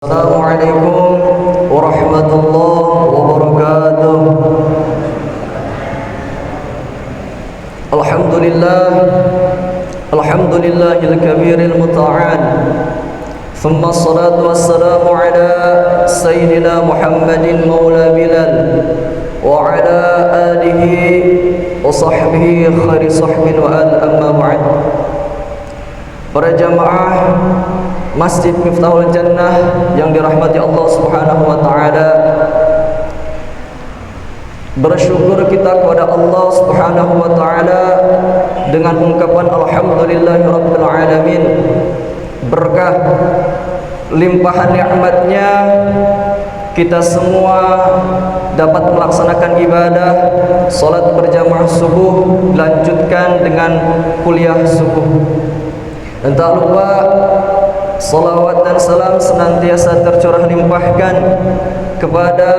Assalamualaikum warahmatullahi wabarakatuh. Alhamdulillahil kabiril muta'al. Thumma assalatu wassalamu ala sayyidina Muhammadin maula Bilal wa ala alihi wa sahbihi khairi sahbin wa al amma ba'd. Para jamaah Masjid Miftahul Jannah yang dirahmati Allah Subhanahu wa taala, bersyukur kita kepada Allah Subhanahu wa taala dengan ungkapan alhamdulillahirabbil alamin. Berkah limpahan nikmatnya kita semua dapat melaksanakan ibadah salat berjamaah subuh, dilanjutkan dengan kuliah subuh. Dan tak lupa salawat dan salam senantiasa tercurah limpahkan kepada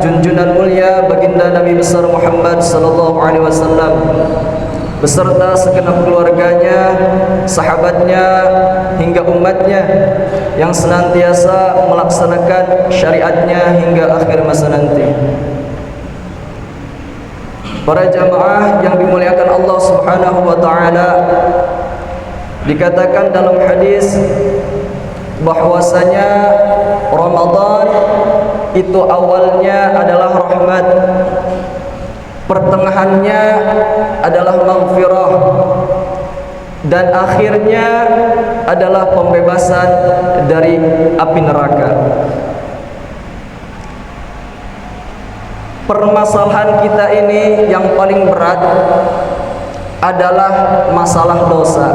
junjungan mulia baginda Nabi besar Muhammad sallallahu alaihi wasallam beserta segenap keluarganya, sahabatnya hingga umatnya yang senantiasa melaksanakan syariatnya hingga akhir masa nanti. Para jamaah yang dimuliakan Allah Subhanahu wa taala, dikatakan dalam hadis bahwasanya Ramadan itu awalnya adalah rahmat, pertengahannya adalah maghfirah, dan akhirnya adalah pembebasan dari api neraka. Permasalahan kita ini yang paling berat adalah masalah dosa.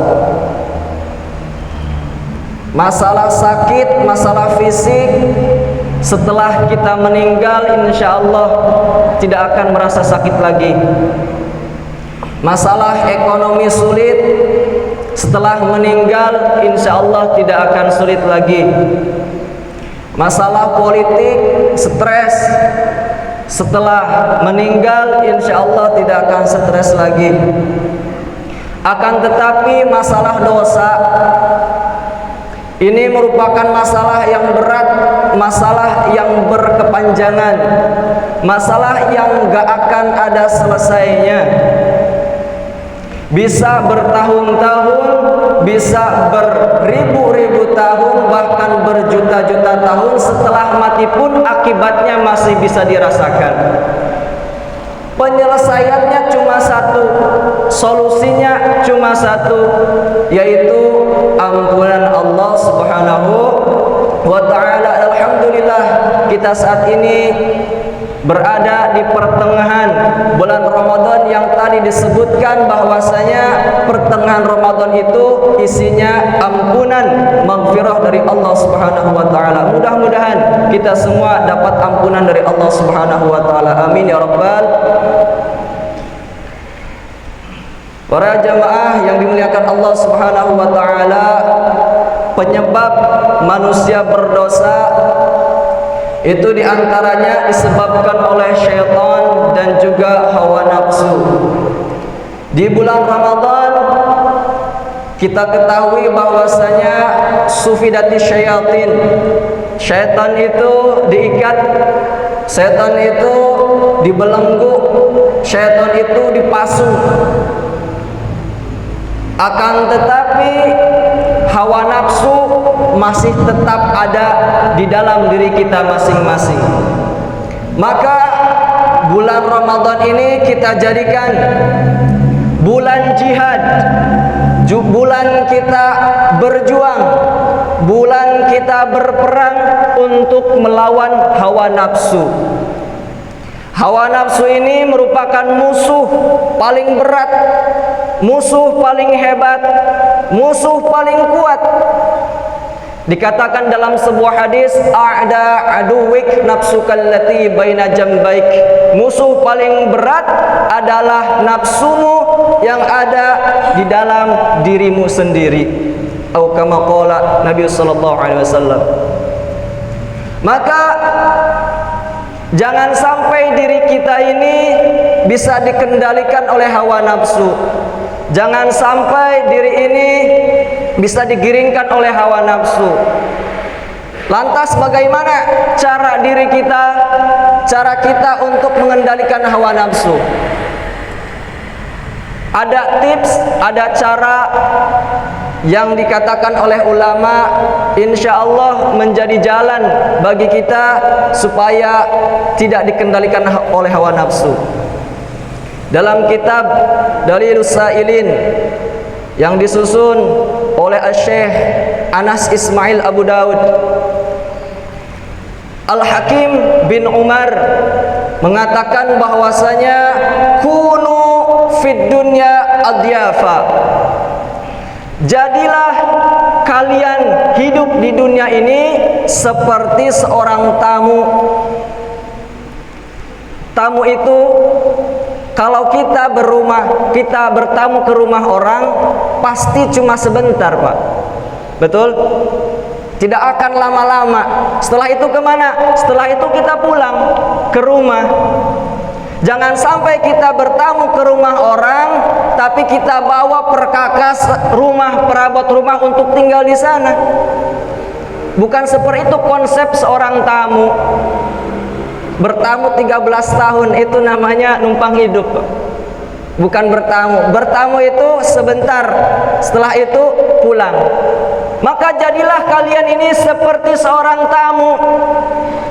Masalah sakit, masalah fisik, setelah kita meninggal insya Allah tidak akan merasa sakit lagi. Masalah ekonomi sulit, setelah meninggal insya Allah tidak akan sulit lagi. Masalah politik, stres, setelah meninggal insya Allah tidak akan stres lagi. Akan tetapi masalah dosa ini merupakan masalah yang berat, masalah yang berkepanjangan, masalah yang gak akan ada selesainya. Bisa bertahun-tahun, bisa beribu-ribu tahun, bahkan berjuta-juta tahun setelah mati pun akibatnya masih bisa dirasakan. Penyelesaiannya cuma satu, solusinya cuma satu, yaitu ampunan Allah Subhanahu wa taala. Alhamdulillah kita saat ini berada di pertengahan bulan Ramadan yang tadi disebutkan bahwasanya pertengahan Ramadan itu isinya ampunan, maghfirah dari Allah Subhanahu wa taala. Mudah-mudahan kita semua dapat ampunan dari Allah Subhanahu wa taala. Amin ya rabbal. Para jamaah yang dimuliakan Allah Subhanahu wa taala, penyebab manusia berdosa itu diantaranya disebabkan oleh syaitan dan juga hawa nafsu. Di bulan Ramadan kita ketahui bahwasanya sufidati syayatin, syaitan itu diikat, syaitan itu dibelenggu, syaitan itu dipasung. Akan tetapi hawa nafsu masih tetap ada di dalam diri kita masing-masing. Maka bulan Ramadan ini kita jadikan bulan jihad, bulan kita berjuang, bulan kita berperang untuk melawan hawa nafsu. Hawa nafsu ini merupakan musuh paling berat, musuh paling hebat, musuh paling kuat. Dikatakan dalam sebuah hadis, a'da aduwik nafsukal lati baina jambaik. Musuh paling berat adalah nafsumu yang ada di dalam dirimu sendiri. Atau kama qala Nabi sallallahu alaihi wasallam. Maka jangan sampai diri kita ini bisa dikendalikan oleh hawa nafsu. Jangan sampai diri ini bisa digiringkan oleh hawa nafsu. Lantas bagaimana cara kita untuk mengendalikan hawa nafsu? Ada tips, ada cara yang dikatakan oleh ulama, insya Allah menjadi jalan bagi kita supaya tidak dikendalikan oleh hawa nafsu. Dalam kitab Dalilus Sa'ilin yang disusun oleh Syekh Anas Ismail Abu Daud, Al-Hakim bin Umar mengatakan bahwasanya kunu fid dunya adyafa, jadilah kalian hidup di dunia ini seperti seorang tamu. Tamu itu kalau kita bertamu ke rumah orang pasti cuma sebentar, Pak. Betul? Tidak akan lama-lama. Setelah itu kemana? Setelah itu kita pulang ke rumah. Jangan sampai kita bertamu ke rumah orang, tapi kita bawa perkakas rumah, perabot rumah untuk tinggal di sana. Bukan seperti itu konsep seorang tamu. Bertamu 13 tahun itu namanya numpang hidup. Bukan bertamu. Bertamu itu sebentar, setelah itu pulang. Maka jadilah kalian ini seperti seorang tamu.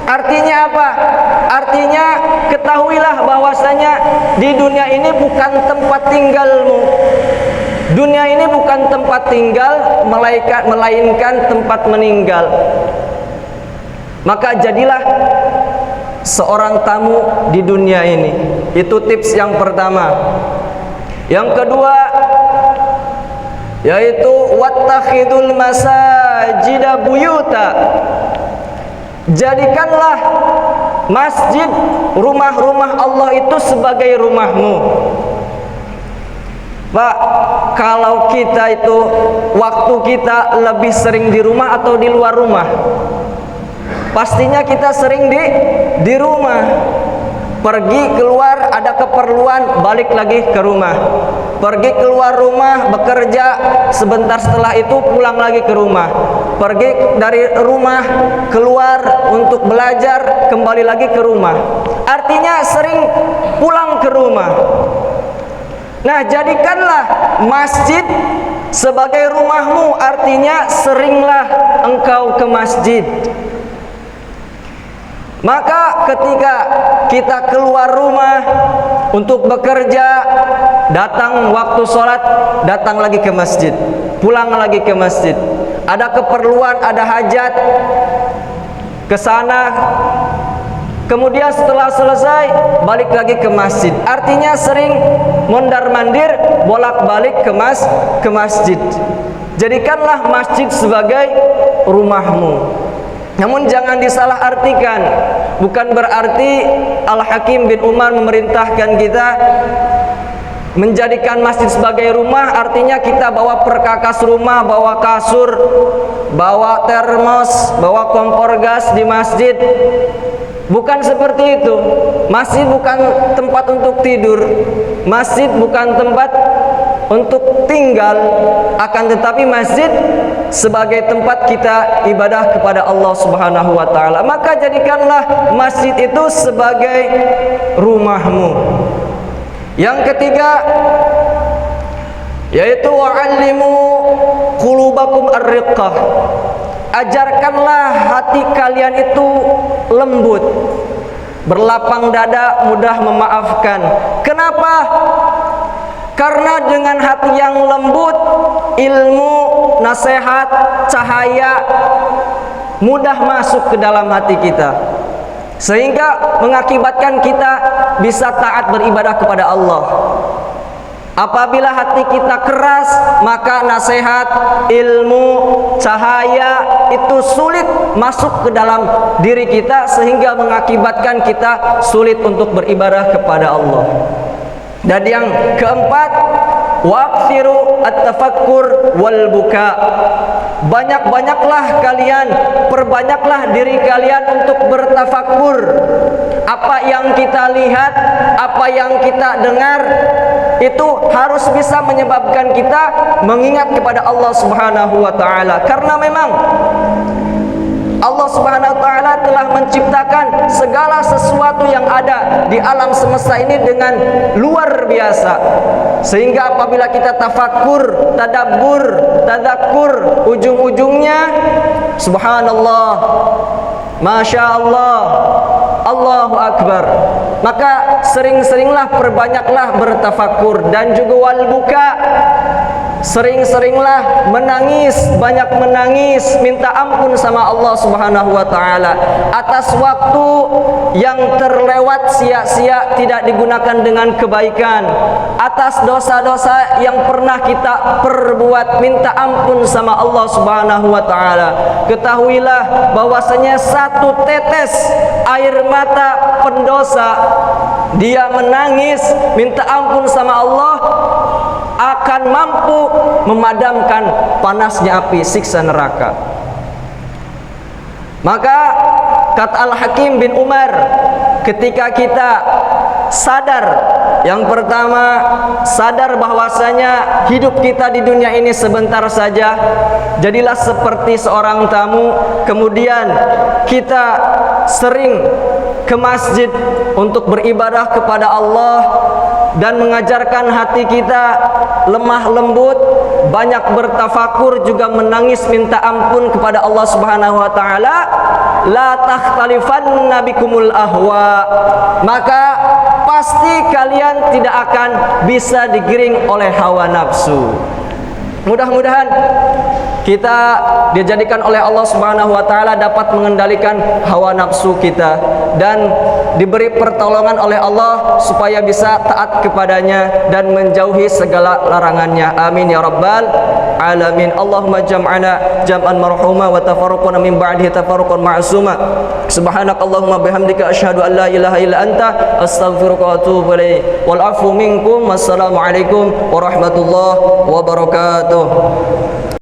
Artinya apa? Artinya ketahuilah bahwasanya di dunia ini bukan tempat tinggalmu. Dunia ini bukan tempat tinggal, melainkan tempat meninggal. Maka jadilah seorang tamu di dunia ini. Itu tips yang pertama. Yang kedua yaitu wattakhidul masajida buyuta, jadikanlah masjid, rumah-rumah Allah itu sebagai rumahmu. Pak, kalau kita itu waktu kita lebih sering di rumah atau di luar rumah? Pastinya kita sering di rumah. Pergi keluar ada keperluan, balik lagi ke rumah. Pergi keluar rumah bekerja, sebentar setelah itu pulang lagi ke rumah. Pergi dari rumah keluar untuk belajar, kembali lagi ke rumah. Artinya sering pulang ke rumah. Nah, jadikanlah masjid sebagai rumahmu, artinya seringlah engkau ke masjid. Maka ketika kita keluar rumah untuk bekerja, datang waktu sholat, datang lagi ke masjid, pulang lagi ke masjid. Ada keperluan, ada hajat, ke sana. Kemudian setelah selesai, balik lagi ke masjid. Artinya sering mondar-mandir, bolak-balik ke masjid. Jadikanlah masjid sebagai rumahmu. Namun jangan disalahartikan. Bukan berarti Al-Hakim bin Umar memerintahkan kita menjadikan masjid sebagai rumah, artinya kita bawa perkakas rumah, bawa kasur, bawa termos, bawa kompor gas di masjid. Bukan seperti itu. Masjid bukan tempat untuk tidur. Masjid bukan tempat untuk tinggal, akan tetapi masjid sebagai tempat kita ibadah kepada Allah Subhanahu wa taala. Maka jadikanlah masjid itu sebagai rumahmu. Yang ketiga yaitu wa'allimu qulubakum ar-riqqah. Ajarkanlah hati kalian itu lembut, berlapang dada, mudah memaafkan. Kenapa? Karena dengan hati yang lembut, ilmu, nasihat, cahaya mudah masuk ke dalam hati kita, sehingga mengakibatkan kita bisa taat beribadah kepada Allah. Apabila hati kita keras, maka nasihat, ilmu, cahaya itu sulit masuk ke dalam diri kita, sehingga mengakibatkan kita sulit untuk beribadah kepada Allah. Dan yang keempat, waqfiru at-tafakkur wal buka. Banyak-banyaklah kalian, perbanyaklah diri kalian untuk bertafakur. Apa yang kita lihat, apa yang kita dengar, itu harus bisa menyebabkan kita mengingat kepada Allah Subhanahu wa taala. Karena memang Allah Subhanahu wa taala telah menciptakan segala sesuatu yang ada di alam semesta ini dengan luar biasa. Sehingga apabila kita tafakkur, tadabbur, tadzakur, ujung-ujungnya subhanallah, masya Allah, Allahu akbar. Maka sering-seringlah, perbanyaklah bertafakkur, dan juga wal buka, sering-seringlah menangis, banyak menangis, minta ampun sama Allah Subhanahu wa taala atas waktu yang terlewat sia-sia tidak digunakan dengan kebaikan, atas dosa-dosa yang pernah kita perbuat, minta ampun sama Allah Subhanahu wa taala. Ketahuilah bahwasanya satu tetes air mata pendosa, dia menangis minta ampun sama Allah, akan mampu memadamkan panasnya api siksa neraka. Maka kata Al-Hakim bin Umar, ketika kita sadar, yang pertama sadar bahwasanya hidup kita di dunia ini sebentar saja, jadilah seperti seorang tamu. Kemudian kita sering ke masjid untuk beribadah kepada Allah dan mengajarkan hati kita lemah lembut, banyak bertafakur, juga menangis minta ampun kepada Allah Subhanahu wa taala. La takhtalifanna bikumul ahwa, maka pasti kalian tidak akan bisa digiring oleh hawa nafsu. Mudah-mudahan kita dijadikan oleh Allah Subhanahu wa taala dapat mengendalikan hawa nafsu kita dan diberi pertolongan oleh Allah supaya bisa taat kepadanya dan menjauhi segala larangannya. Amin ya rabbal alamin. Allahumma jam'ana jam'an marhuma wa tafarruqna min ba'dihi tafarruqan ma'suma. Subhanakallahumma bihamdika asyhadu an la ilaha illa anta astaghfiruka wa atubu ilaik. Wal afu minkum. Wassalamu alaikum warahmatullahi wabarakatuh.